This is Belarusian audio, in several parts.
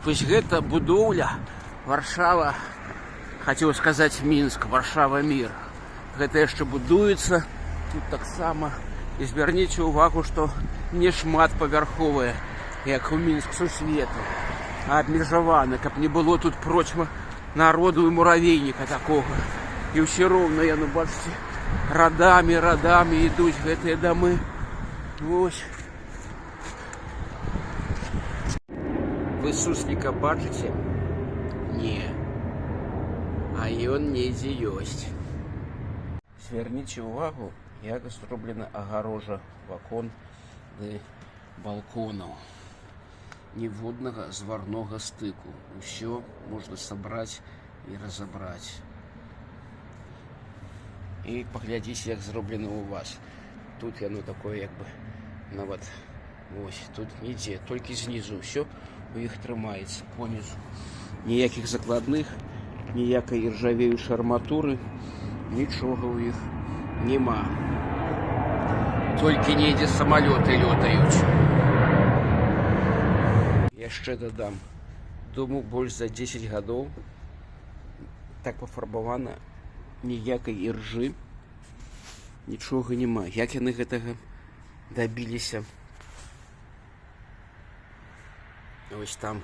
Вось гэта будоўля Варшава, хацеў сказаць Мінск, Варшава мір. Гэта яшчэ будуецца тут таксама. І звярніце ўвагу, што не шматпавярховая, як у Мінск сусвету, а абмежавана, каб не было тут прочма народу і муравейніка такога. І ўсе роўна яны, бачыце, радамі ідуць гэтыя дамы. Вось. Вы сусліка бачыце? Не. А ён недзе ёсць. Звярніце ўвагу, як зроблена агарожа вакон ды балконаў. Ніводнага зварнога стыку. Усё можна сабраць і разабраць. І паглядзіце, як зроблена ў вас. Тут яно такое, як бы, нават, вось, тут нідзе, толькі знізу ўсё у іх трымаецца, понізу. Ніякіх закладных, ніякай іржавеючай арматуры, нічога ў іх нема. Толькі недзе самалёты лётаюць. Яшчэ дадам, дому больш за 10 гадоў, так пафарбавана, ніякай іржы, нічога няма. Як яны гэтага дабіліся? Вось там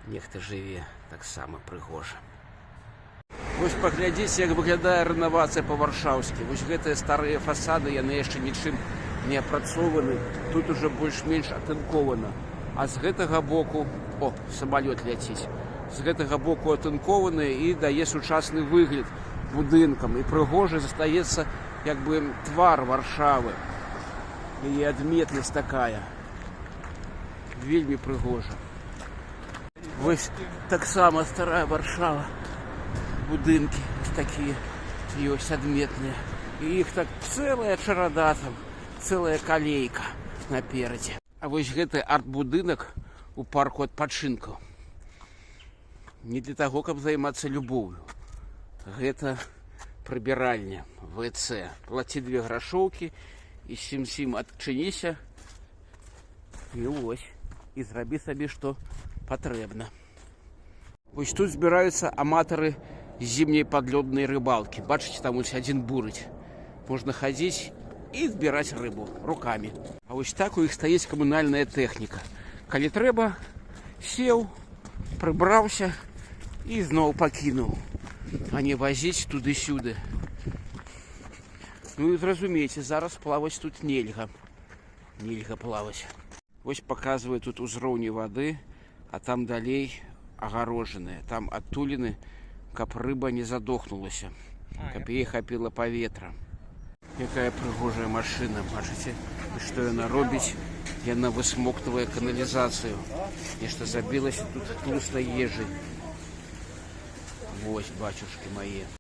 нехта жыве таксама прыгожа. Вось паглядзіце, як выглядае рэнавацыя па-варшаўскі. Вось гэтыя старыя фасады, яны яшчэ нічым не апрацованы. Тут уже больш-менш атынкована. А з гэтага боку, о, самалёт ляціць. З гэтага боку атынкованы і дае сучасны выгляд будынкам. І прыгожа застаецца як бы твар Варшавы. І адметнасць такая. Вельмі прыгожа. Вось таксама старая Варшава. Будынкі такія ёсць адметныя. І іх так цэлая чарада там, цэлая калейка наперадзе. А вось гэты арт-будынак у парку адпачынкаў не для таго, каб займацца любоўю. Гэта прыбіральня, ВЦ. Плаці 2 грашоўкі і сім-сім адчыніся. І вось. І зрабі сабе, што патрэбна. Вось тут збіраюцца аматары зімняй падлёднай рыбалкі. Бачыце, там ось адзін бурыць. Можна хадзіць і збіраць рыбу рукамі. А вось так у іх стаіць камунальная тэхніка. Калі трэба, сеў, прыбраўся і зноў пакінуў. А не вазіць туды-сюды. Ну і зразумейце, зараз плаваць тут нельга. Нельга плаваць. Вось паказвае тут узроўні вады, а там далей агарожаныя. Там адтуліны, каб рыба не задохнулася, каб ей хапіла паветра. Якая прыгожая машына, бачыце? І што яна робіць? Яна высмоктвае каналізацыю. Нешта забілася тут тлустай ежай. Вось, бацюшкі мае.